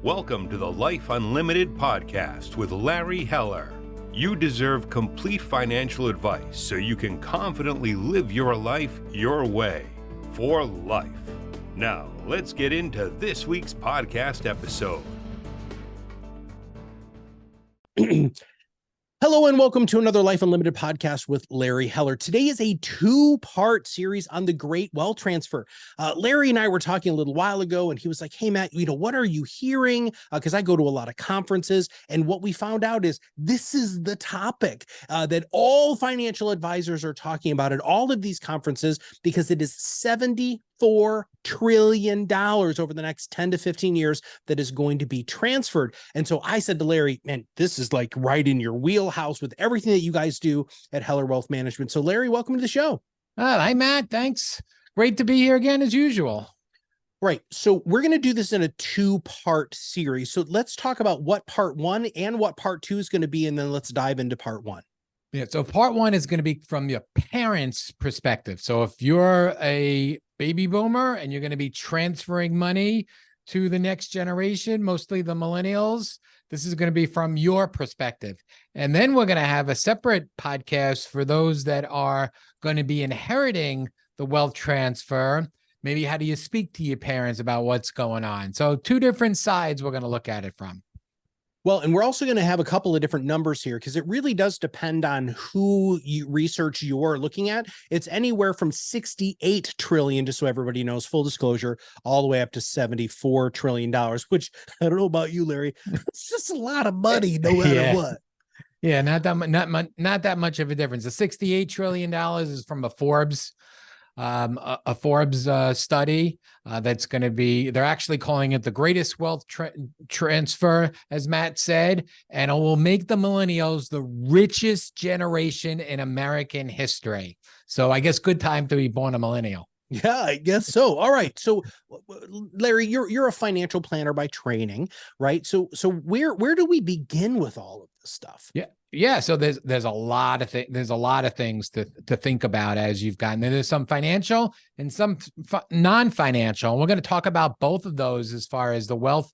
Welcome to the Life Unlimited podcast with Larry Heller. You deserve complete financial advice so you can confidently live your life your way, for life. Now, let's get into this week's podcast episode. Hello and welcome to another Life Unlimited podcast with Larry Heller. Today is a two-part series on the great wealth transfer. Larry and I were talking a little while ago and he was like, hey, Matt, what are you hearing? Because I go to a lot of conferences, and what we found out is this is the topic that all financial advisors are talking about at all of these conferences, because it is $74 trillion over the next 10 to 15 years that is going to be transferred. And so I said to Larry, man, this is like right in your wheelhouse with everything that you guys do at Heller Wealth Management. So Larry, welcome to the show. Hi, Matt. Thanks. Great to be here again, as usual. Right. So we're going to do this in a two-part series. So let's talk about what part one and what part two is going to be, and then let's dive into part one. Yeah. So part one is going to be from your parents' perspective. So if you're a baby boomer and you're going to be transferring money to the next generation, mostly the millennials, this is going to be from your perspective. And then we're going to have a separate podcast for those that are going to be inheriting the wealth transfer. Maybe how do you speak to your parents about what's going on? So two different sides we're going to look at it from. Well, and we're also going to have a couple of different numbers here, because it really does depend on who research you're looking at. It's anywhere from 68 trillion, just so everybody knows, full disclosure, all the way up to $74 trillion, which I don't know about you, Larry. It's just a lot of money, no matter what. Yeah, not that much of a difference. The $68 trillion is from a Forbes study that's going to be, they're actually calling it the greatest wealth transfer, as Matt said, and it will make the millennials the richest generation in American history. So I guess good time to be born a millennial. Yeah, I guess so. All right. So Larry, you're a financial planner by training, right? So where do we begin with all of this stuff? Yeah. So there's a lot of things to think about as you've gotten there. There's some financial and some non-financial. And we're going to talk about both of those as far as the wealth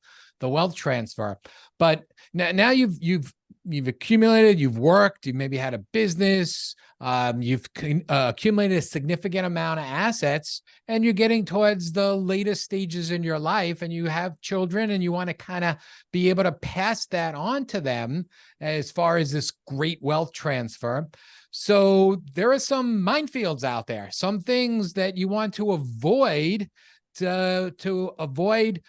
transfer. But now you've accumulated, you've worked, you maybe had a business, you've accumulated a significant amount of assets, and you're getting towards the latest stages in your life, and you have children, and you want to kind of be able to pass that on to them as far as this great wealth transfer. So there are some minefields out there, some things that you want to avoid to avoid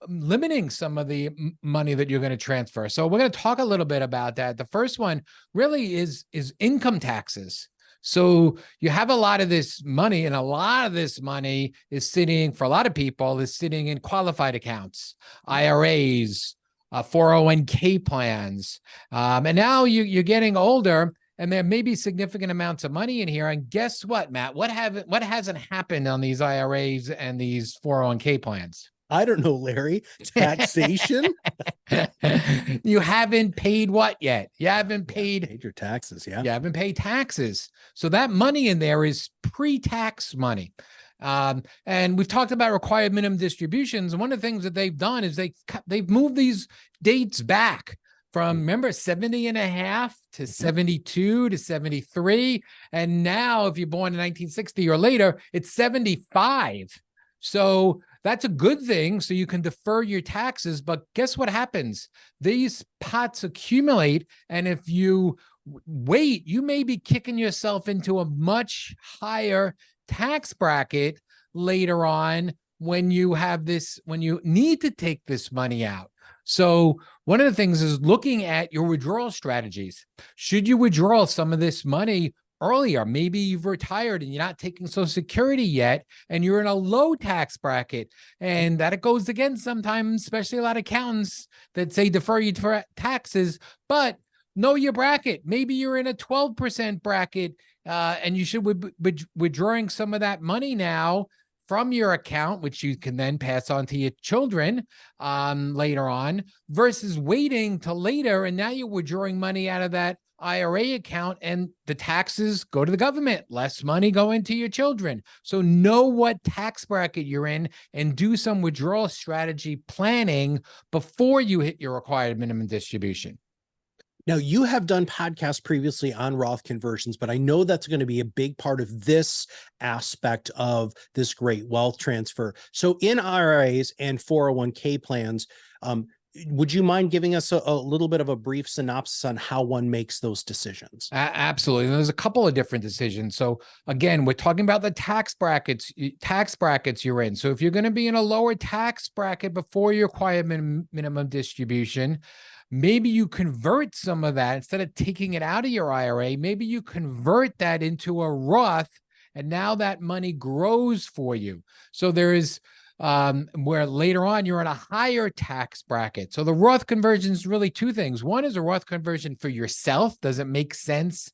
limiting some of the money that you're going to transfer. So we're going to talk a little bit about that. The first one really is income taxes. So you have a lot of this money, and a lot of this money is sitting, for a lot of people, is sitting in qualified accounts, IRAs, 401k plans. And now you're getting older, and there may be significant amounts of money in here. And guess what, Matt? What hasn't happened on these IRAs and these 401k plans? I don't know, Larry. Taxation? You haven't paid what yet? You haven't paid your taxes, yeah. You haven't paid taxes. So that money in there is pre-tax money. And we've talked about required minimum distributions. And one of the things that they've done is they've moved these dates back from, remember, 70 and a half to 72 to 73. And now if you're born in 1960 or later, it's 75. So that's a good thing. So you can defer your taxes. But guess what happens? These pots accumulate. And if you wait, you may be kicking yourself into a much higher tax bracket later on when you need to take this money out. So one of the things is looking at your withdrawal strategies. Should you withdraw some of this money earlier? Maybe you've retired and you're not taking Social Security yet, and you're in a low tax bracket. And that goes against sometimes, especially a lot of accountants that say defer your taxes, but know your bracket. Maybe you're in a 12% bracket, and you should be withdrawing some of that money now from your account, which you can then pass on to your children later on, versus waiting till later. And now you're withdrawing money out of that IRA account and the taxes go to the government, less money going to your children. So know what tax bracket you're in and do some withdrawal strategy planning before you hit your required minimum distribution. Now, you have done podcasts previously on Roth conversions, but I know that's going to be a big part of this aspect of this great wealth transfer. So in IRAs and 401k plans, would you mind giving us a little bit of a brief synopsis on how one makes those decisions? Absolutely. There's a couple of different decisions. So again, we're talking about the tax brackets you're in. So if you're going to be in a lower tax bracket before your required minimum distribution, maybe you convert some of that instead of taking it out of your IRA. Maybe you convert that into a Roth, and now that money grows for you. So there is where later on you're in a higher tax bracket. So the Roth conversion is really two things. One is a Roth conversion for yourself. Does it make sense?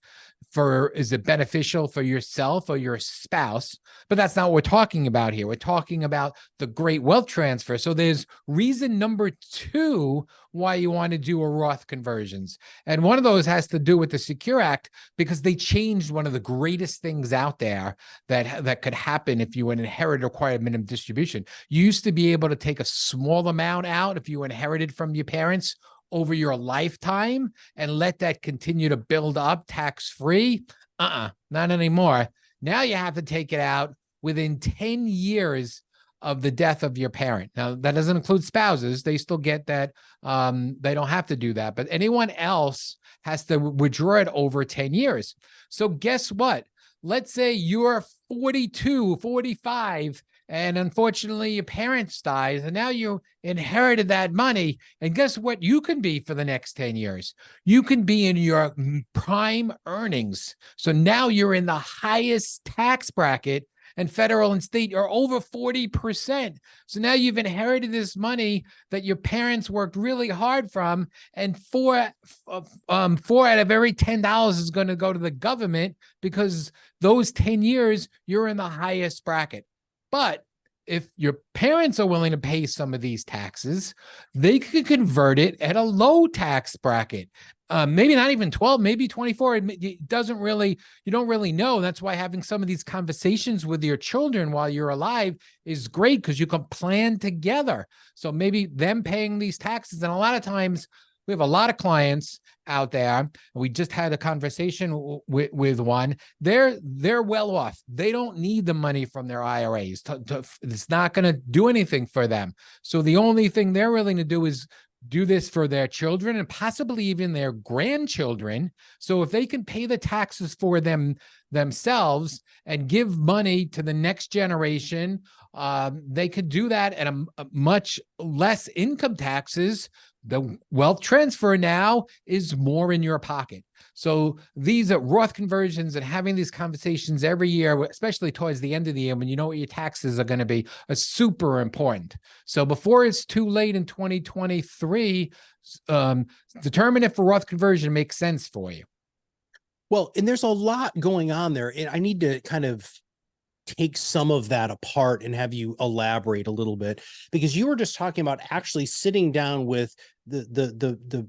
Is it beneficial for yourself or your spouse? But that's not what we're talking about here. We're talking about the great wealth transfer. So there's reason number two why you want to do a Roth conversions. And one of those has to do with the Secure Act, because they changed one of the greatest things out there that could happen if you inherit required minimum distribution. You used to be able to take a small amount out if you inherited from your parents over your lifetime and let that continue to build up tax-free. Not anymore. Now you have to take it out within 10 years of the death of your parent. Now, that doesn't include spouses. They still get that. They don't have to do that. But anyone else has to withdraw it over 10 years. So guess what? Let's say you're 42, 45, and unfortunately your parents dies, and now you inherited that money. And guess what you can be for the next 10 years? You can be in your prime earnings. So now you're in the highest tax bracket, and federal and state are over 40%. So now you've inherited this money that your parents worked really hard from, and four out of every $10 is going to go to the government, because those 10 years you're in the highest bracket. But if your parents are willing to pay some of these taxes, they could convert it at a low tax bracket. Maybe not even 12, maybe 24. It doesn't really, you don't really know. That's why having some of these conversations with your children while you're alive is great, because you can plan together. So maybe them paying these taxes. And a lot of times we have a lot of clients out there. We just had a conversation with one. They're well off. They don't need the money from their IRAs. It's not going to do anything for them. So the only thing they're willing to do is do this for their children and possibly even their grandchildren. So if they can pay the taxes for themselves and give money to the next generation, they could do that at a much less income taxes. The wealth transfer now is more in your pocket. So these are Roth conversions, and having these conversations every year, especially towards the end of the year when you know what your taxes are going to be, are super important. So before it's too late in 2023, determine if a Roth conversion makes sense for you. Well, and there's a lot going on there. And I need to kind of take some of that apart and have you elaborate a little bit, because you were just talking about actually sitting down with the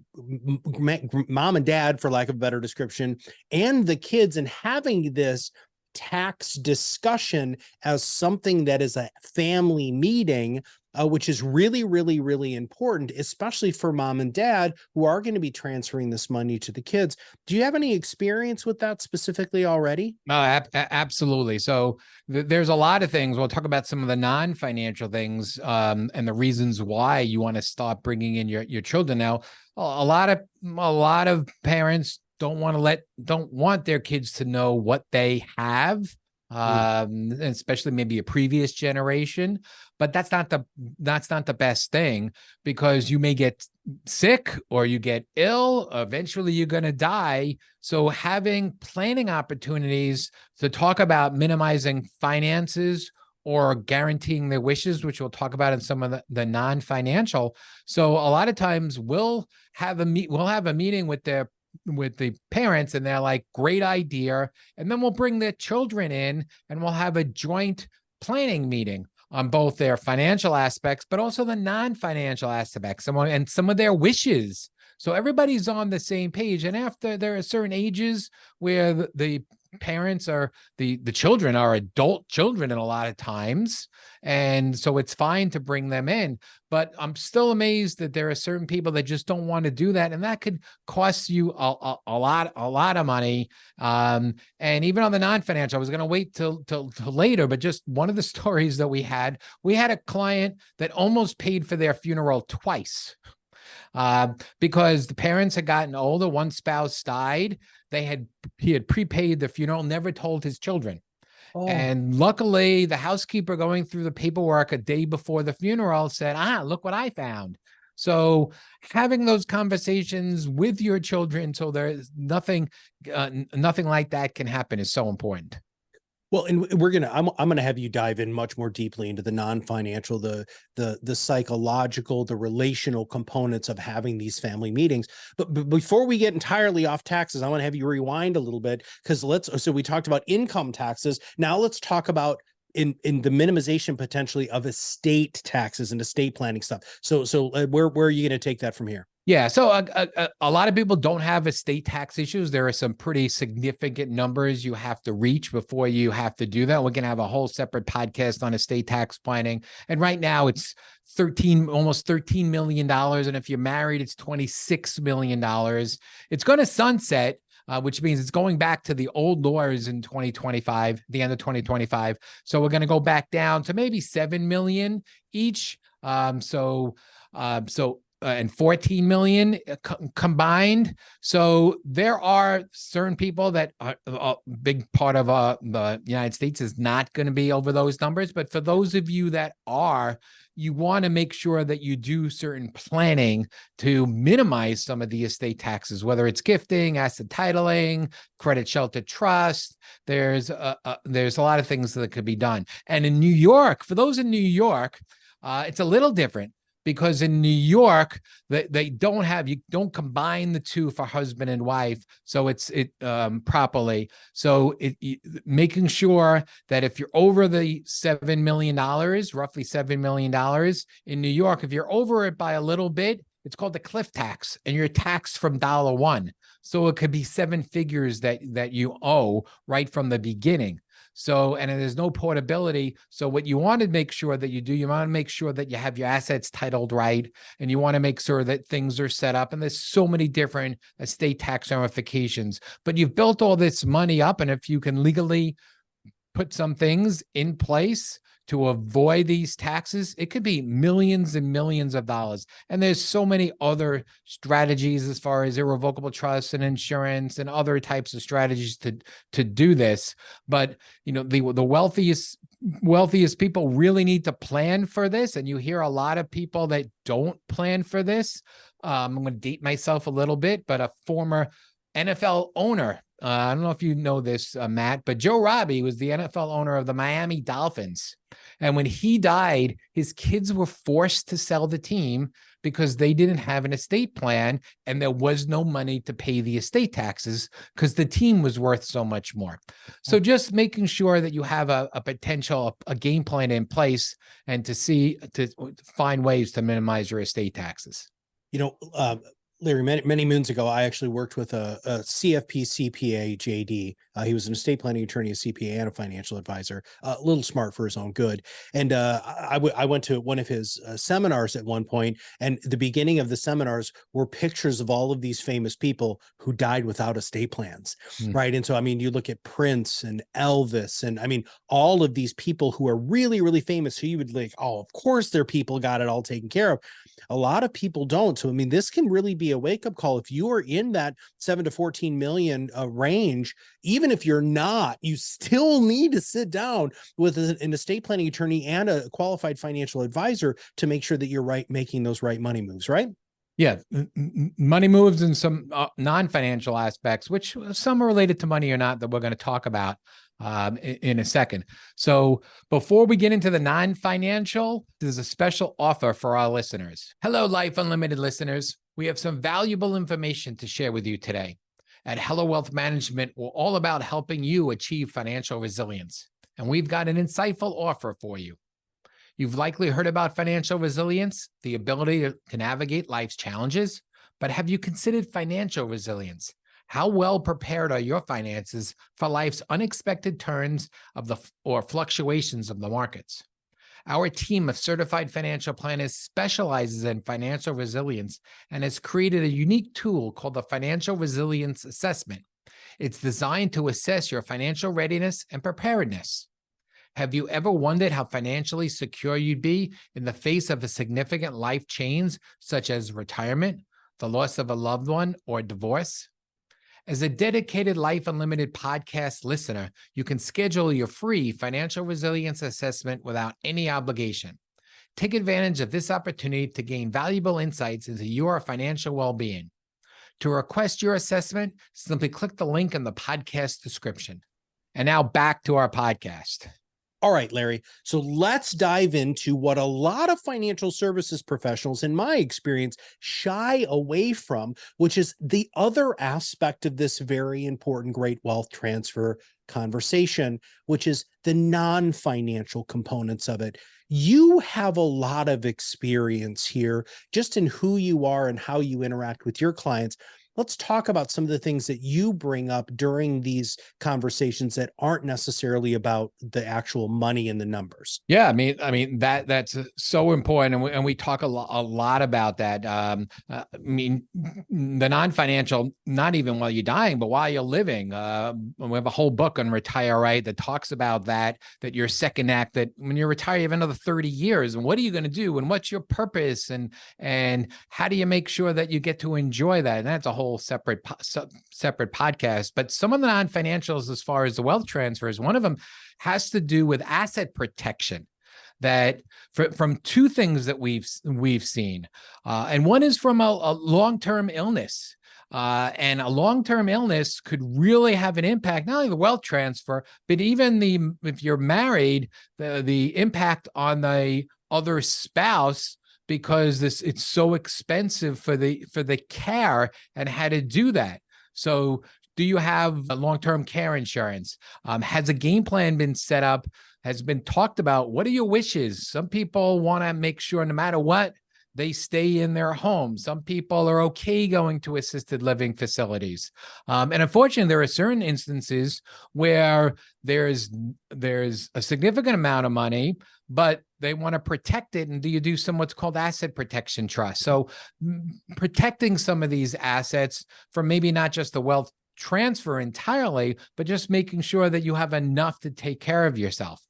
mom and dad, for lack of a better description, and the kids, and having this tax discussion as something that is a family meeting, which is really, really, really important, especially for mom and dad who are going to be transferring this money to the kids. Do you have any experience with that specifically already? No, absolutely. So there's a lot of things. We'll talk about some of the non-financial things and the reasons why you want to start bringing in your children. Now, a lot of parents don't want their kids to know what they have. Especially maybe a previous generation, but that's not the best thing, because you may get sick or you get ill. Eventually you're going to die. So having planning opportunities to talk about minimizing finances or guaranteeing their wishes, which we'll talk about in some of the non-financial. So a lot of times we'll have a meeting with the parents, and they're like, great idea. And then we'll bring their children in and we'll have a joint planning meeting on both their financial aspects, but also the non-financial aspects, and some of their wishes. So everybody's on the same page. And after there are certain ages where the parents are, the children are adult children in a lot of times. And so it's fine to bring them in, but I'm still amazed that there are certain people that just don't want to do that. And that could cost you a lot of money. And even on the non-financial, I was going to wait till later, but just one of the stories that we had a client that almost paid for their funeral twice. Because the parents had gotten older, one spouse died. He had prepaid the funeral, never told his children. Oh. And luckily, the housekeeper going through the paperwork a day before the funeral said, look what I found. So having those conversations with your children so there's nothing like that can happen is so important. Well, and I'm gonna have you dive in much more deeply into the non-financial, the psychological, the relational components of having these family meetings. But before we get entirely off taxes, I want to have you rewind a little bit, because so we talked about income taxes. Now let's talk about in the minimization potentially of estate taxes and estate planning stuff. So where are you going to take that from here? Yeah. So a lot of people don't have estate tax issues. There are some pretty significant numbers you have to reach before you have to do that. We're going to have a whole separate podcast on estate tax planning. And right now it's almost $13 million. And if you're married, it's $26 million. It's going to sunset, which means it's going back to the old laws in 2025, the end of 2025. So we're going to go back down to maybe 7 million each. And 14 million combined. So there are certain people that a big part of the United States is not going to be over those numbers. But for those of you that are, you want to make sure that you do certain planning to minimize some of the estate taxes, whether it's gifting, asset titling, credit shelter trust. There's a lot of things that could be done. And in New York, for those in New York, it's a little different. Because in New York, you don't combine the two for husband and wife, so it's properly. So making sure that if you're over the $7 million, roughly $7 million in New York, if you're over it by a little bit, it's called the cliff tax, and you're taxed from $1. So it could be 7 figures that you owe right from the beginning. So, and there's no portability. So what you want to make sure that you do, you want to make sure that you have your assets titled right, and you want to make sure that things are set up. And there's so many different estate tax ramifications, but you've built all this money up. And if you can legally put some things in place to avoid these taxes, it could be millions and millions of dollars. And there's so many other strategies as far as irrevocable trust and insurance and other types of strategies to do this. But the wealthiest people really need to plan for this. And you hear a lot of people that don't plan for this. I'm going to date myself a little bit, but a former NFL owner, I don't know if you know this, Matt, but Joe Robbie was the NFL owner of the Miami Dolphins. And when he died, his kids were forced to sell the team because they didn't have an estate plan and there was no money to pay the estate taxes because the team was worth so much more. So just making sure that you have a game plan in place and to find ways to minimize your estate taxes. Larry, many moons ago, I actually worked with a CFP CPA JD. He was an estate planning attorney, a CPA, and a financial advisor. A little smart for his own good. And I went to one of his seminars at one point, and the beginning of the seminars were pictures of all of these famous people who died without estate plans, right? And so, you look at Prince and Elvis, and all of these people who are really, really famous, who you would like, oh, of course their people got it all taken care of. A lot of people don't. So, this can really be a wake-up call. If you are in that 7 to 14 million range, even if you're not, you still need to sit down with an estate planning attorney and a qualified financial advisor to make sure that you're making those right money moves, right? Yeah, money moves and some non-financial aspects, which some are related to money or not, that we're going to talk about in a second. So before we get into the non-financial, there's a special offer for our listeners. Hello, Life Unlimited listeners. We have some valuable information to share with you today. At Hello Wealth Management, we're all about helping you achieve financial resilience. And we've got an insightful offer for you. You've likely heard about financial resilience, the ability to navigate life's challenges, But have you considered financial resilience? How well prepared are your finances for life's unexpected turns or fluctuations of the markets? Our team of certified financial planners specializes in financial resilience and has created a unique tool called the Financial Resilience Assessment. It's designed to assess your financial readiness and preparedness. Have you ever wondered how financially secure you'd be in the face of a significant life change, such as retirement, the loss of a loved one, or divorce? As a dedicated Life Unlimited podcast listener, you can schedule your free financial resilience assessment without any obligation. Take advantage of this opportunity to gain valuable insights into your financial well-being. To request your assessment, simply click the link in the podcast description. And now back to our podcast. All right, Larry. So let's dive into what a lot of financial services professionals, in my experience, shy away from, which is the other aspect of this very important great wealth transfer conversation, which is the non-financial components of it. You have a lot of experience here just in who you are and how you interact with your clients. Let's talk about some of the things that you bring up during these conversations that aren't necessarily about the actual money and the numbers. Yeah, I mean that's so important, and we talk a lot about that. I mean, the non-financial, not even while you're dying, but while you're living. We have a whole book on Retire Right that talks about that your second act, that when you retire, you have another 30 years, and what are you going to do, and what's your purpose, and how do you make sure that you get to enjoy that? And that's a whole separate podcast. But some of the non-financials, as far as the wealth transfers, one of them has to do with asset protection, that from two things that we've seen, and one is from a long-term illness. And a long-term illness could really have an impact, not only the wealth transfer, but even if you're married, the impact on the other spouse, because it's so expensive for the care and how to do that. So do you have a long-term care insurance? Has a game plan been set up? Has been talked about? What are your wishes? Some people want to make sure no matter what, they stay in their home. Some people are okay going to assisted living facilities. And unfortunately, there are certain instances where there's a significant amount of money, but they want to protect it. And do you do what's called asset protection trust? So protecting some of these assets from maybe not just the wealth transfer entirely, but just making sure that you have enough to take care of yourself.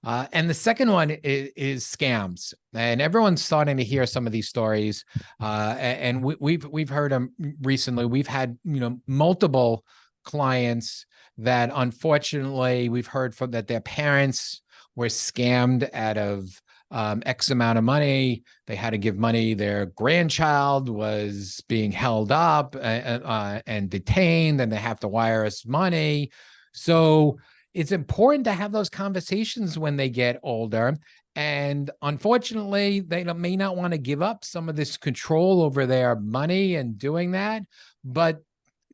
And the second one is scams, and everyone's starting to hear some of these stories. And we've heard them recently. We've had multiple clients that unfortunately we've heard from that their parents were scammed out of X amount of money. They had to give money. Their grandchild was being held up and detained, and they have to wire us money. So it's important to have those conversations when they get older. And unfortunately, they may not want to give up some of this control over their money and doing that, but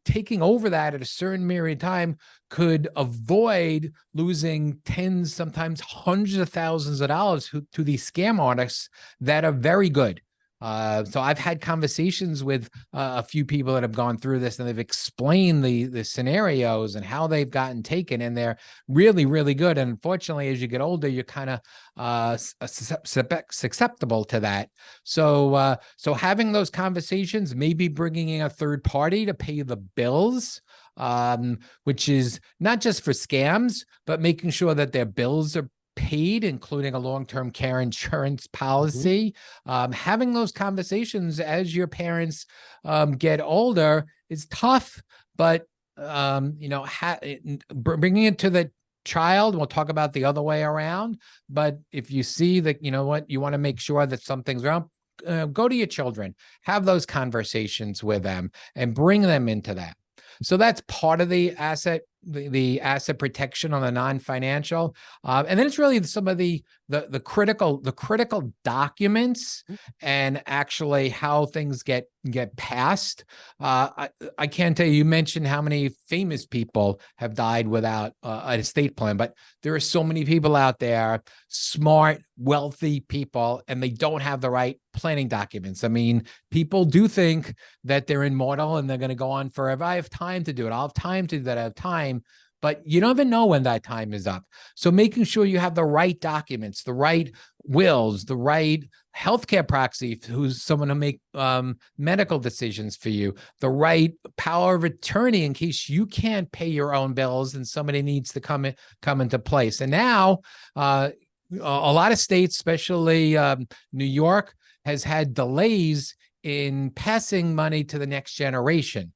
taking over that at a certain period of time could avoid losing tens, sometimes hundreds of thousands of dollars to these scam artists that are very good. So I've had conversations with a few people that have gone through this, and they've explained the scenarios and how they've gotten taken, and they're really, really good. And unfortunately, as you get older, you're kind of susceptible to that. So having those conversations, maybe bringing in a third party to pay the bills, which is not just for scams, but making sure that their bills are paid, including a long-term care insurance policy. Having those conversations as your parents get older is tough, but bringing it to the child, we'll talk about the other way around. But if you see that, you want to make sure that something's wrong, go to your children, have those conversations with them, and bring them into that. So that's part of the asset protection on the non-financial. And then it's really some of the the critical documents and actually how things get passed. I can't tell you. You mentioned how many famous people have died without an estate plan, but there are so many people out there, smart, wealthy people, and they don't have the right planning documents. I mean, people do think that they're immortal and they're going to go on forever. I have time to do it. I'll have time to do that. I have time. But you don't even know when that time is up. So making sure you have the right documents, the right wills, the right healthcare proxy, who's someone to make medical decisions for you, the right power of attorney in case you can't pay your own bills and somebody needs to come into place. And now a lot of states, especially New York, has had delays in passing money to the next generation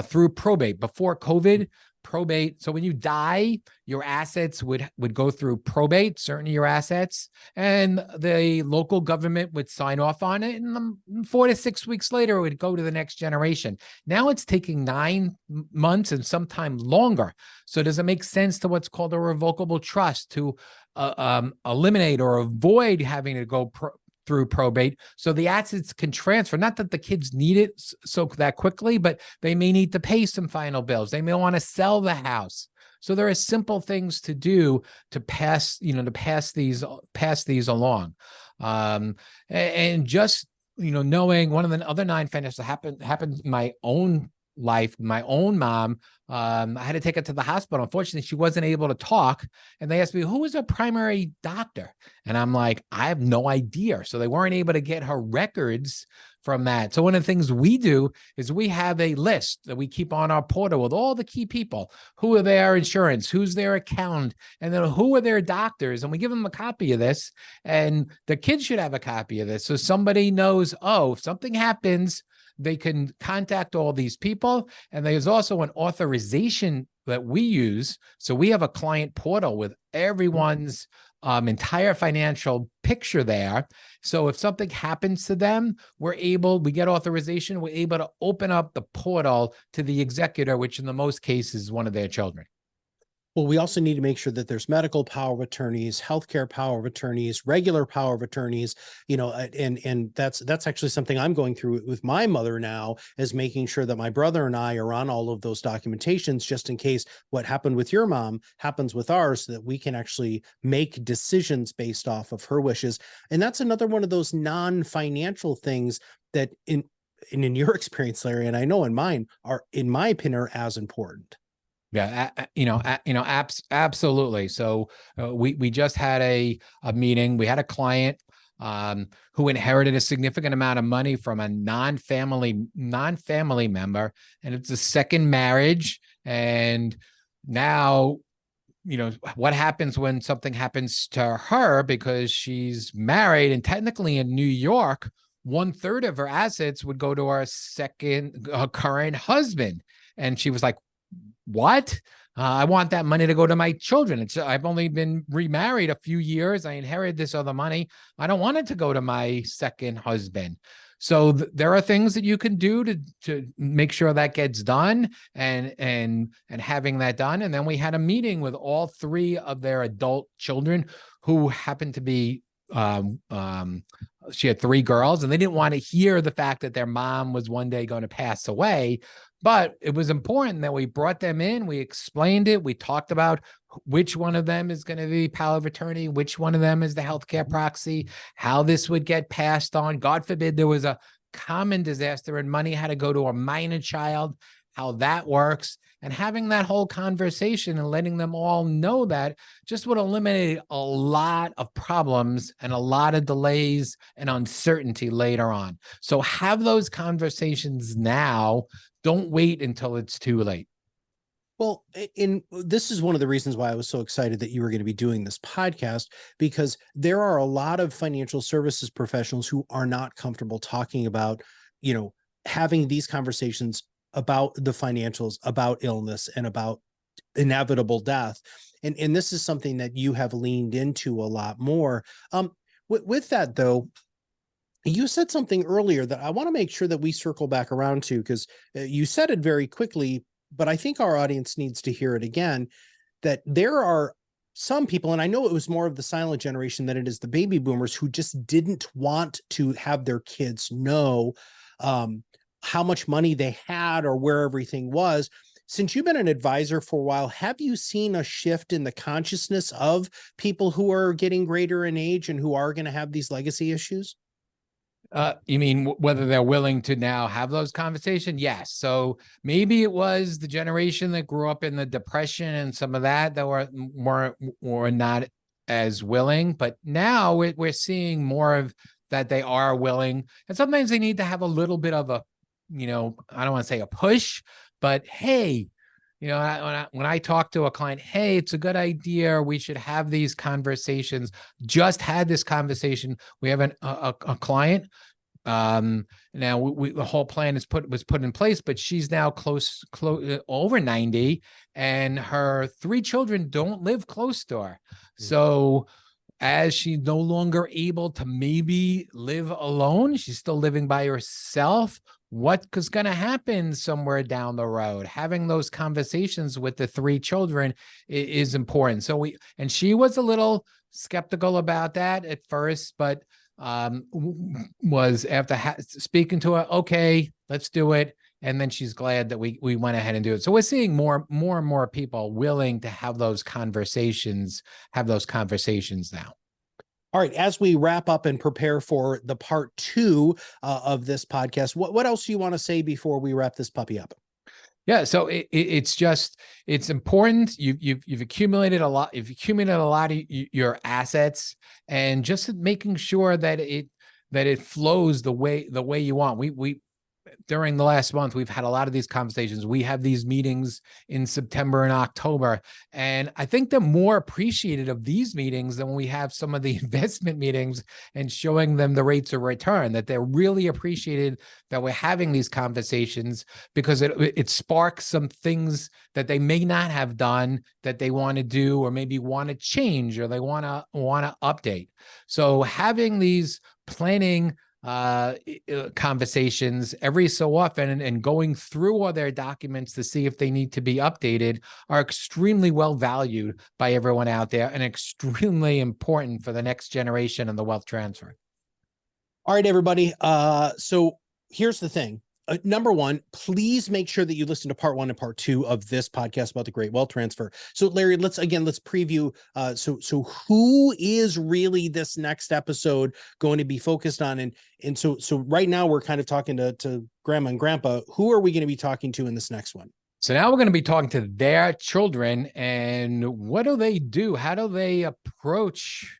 through probate. Before COVID, probate. So when you die, your assets would go through probate, certain of your assets, and the local government would sign off on it. And 4 to 6 weeks later, it would go to the next generation. Now it's taking 9 months and sometimes longer. So does it make sense to what's called a revocable trust to eliminate or avoid having to go through probate, so the assets can transfer? Not that the kids need it so that quickly, but they may need to pay some final bills. They may want to sell the house. So there are simple things to do to pass these along. And just, knowing one of the other 9 financials happened in my own life, my own mom. I had to take her to the hospital. Unfortunately, she wasn't able to talk. And they asked me, who was her primary doctor? And I'm like, I have no idea. So they weren't able to get her records from that. So one of the things we do is we have a list that we keep on our portal with all the key people. Who are their insurance? Who's their accountant? And then who are their doctors? And we give them a copy of this. And the kids should have a copy of this. So somebody knows, if something happens, they can contact all these people. And there's also an authorization that we use. So we have a client portal with everyone's entire financial picture there. So if something happens to them, we get authorization, we're able to open up the portal to the executor, which in the most cases is one of their children. Well, we also need to make sure that there's medical power of attorneys, healthcare power of attorneys, regular power of attorneys, and that's actually something I'm going through with my mother now, is making sure that my brother and I are on all of those documentations, just in case what happened with your mom happens with ours, so that we can actually make decisions based off of her wishes. And that's another one of those non-financial things that in your experience, Larry, and I know in mine, are, in my opinion, are as important. Yeah, absolutely. So we just had a meeting. We had a client who inherited a significant amount of money from a non-family member, and it's a second marriage. And now, what happens when something happens to her, because she's married, and technically in New York, 1/3 of her assets would go to her current husband. And she was like, what? I want that money to go to my children. I've only been remarried a few years. I inherited this other money. I don't want it to go to my second husband. So there are things that you can do to make sure that gets done, and having that done. And then we had a meeting with all 3 of their adult children, who happened to be she had 3 girls, and they didn't want to hear the fact that their mom was one day going to pass away. But it was important that we brought them in. We explained it. We talked about which one of them is going to be power of attorney, which one of them is the healthcare proxy, how this would get passed on. God forbid there was a common disaster and money had to go to a minor child, how that works. And having that whole conversation and letting them all know that just would eliminate a lot of problems and a lot of delays and uncertainty later on. So have those conversations now. Don't wait until it's too late. Well, this is one of the reasons why I was so excited that you were going to be doing this podcast, because there are a lot of financial services professionals who are not comfortable talking about, having these conversations about the financials, about illness, and about inevitable death. And this is something that you have leaned into a lot more. With that, though, you said something earlier that I want to make sure that we circle back around to, because you said it very quickly, but I think our audience needs to hear it again, that there are some people, and I know it was more of the silent generation than it is the baby boomers, who just didn't want to have their kids know how much money they had or where everything was. Since you've been an advisor for a while, have you seen a shift in the consciousness of people who are getting greater in age and who are going to have these legacy issues? You mean whether they're willing to now have those conversations? Yes. So maybe it was the generation that grew up in the Depression and some of that were not as willing, but now we're seeing more of that. They are willing, and sometimes they need to have a little bit of a, I don't want to say a push, but hey, when I talk to a client, hey, it's a good idea, we should have these conversations. Just had this conversation. We have a client. Now the whole plan was put in place, but she's now close over 90, and her 3 children don't live close to her. So as she's no longer able to maybe live alone, she's still living by herself. What is going to happen somewhere down the road? Having those conversations with the 3 children is important. So she was a little skeptical about that at first, but was after speaking to her, okay, let's do it. And then she's glad that we went ahead and do it. So we're seeing more and more people willing to have those conversations now. All right, as we wrap up and prepare for the part 2 of this podcast, what else do you want to say before we wrap this puppy up? Yeah, so it's important. You've accumulated a lot. You've accumulated a lot of your assets, and just making sure that it flows the way you want. We during the last month, we've had a lot of these conversations. We have these meetings in September and October. And I think they're more appreciated of these meetings than when we have some of the investment meetings and showing them the rates of return, that they're really appreciated that we're having these conversations, because it sparks some things that they may not have done that they want to do, or maybe want to change, or they want to update. So having these planning conversations every so often and going through all their documents to see if they need to be updated are extremely well valued by everyone out there, and extremely important for the next generation and the wealth transfer. All right, everybody. So here's the thing. Number one, please make sure that you listen to part 1 and part 2 of this podcast about the great wealth transfer. So Larry, let's preview. So who is really this next episode going to be focused on? And so right now we're kind of talking to grandma and grandpa. Who are we going to be talking to in this next one? So now we're going to be talking to their children, and what do they do? How do they approach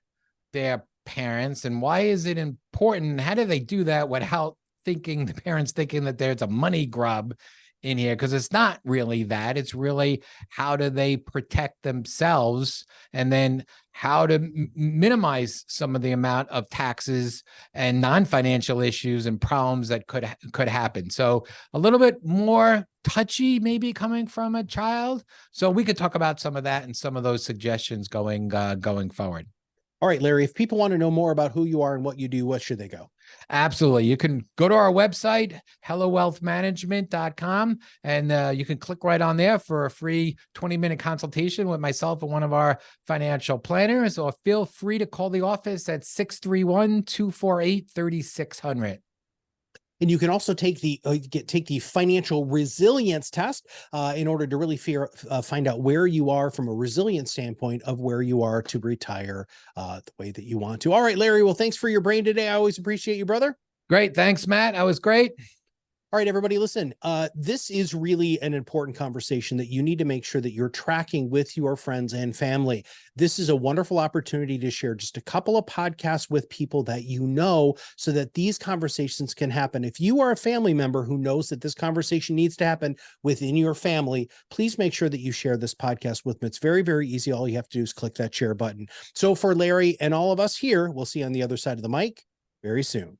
their parents, and why is it important? How do they do that without the parents thinking that there's a money grab in here? Because it's not really that. It's really, how do they protect themselves, and then how to minimize some of the amount of taxes and non-financial issues and problems that could happen. So a little bit more touchy maybe coming from a child. So we could talk about some of that and some of those suggestions going forward. All right, Larry, if people want to know more about who you are and what you do, what should they go? Absolutely. You can go to our website, hellowealthmanagement.com, and you can click right on there for a free 20-minute consultation with myself and one of our financial planners, or feel free to call the office at 631-248-3600. And you can also take the financial resilience test in order to really find out where you are from a resilience standpoint of where you are to retire the way that you want to. All right, Larry. Well, thanks for your brain today. I always appreciate you, brother. Great. Thanks, Matt. That was great. All right, everybody, listen, this is really an important conversation that you need to make sure that you're tracking with your friends and family. This is a wonderful opportunity to share just a couple of podcasts with people that you know, so that these conversations can happen. If you are a family member who knows that this conversation needs to happen within your family, please make sure that you share this podcast with them. It's very, very easy. All you have to do is click that share button. So for Larry and all of us here, we'll see you on the other side of the mic very soon.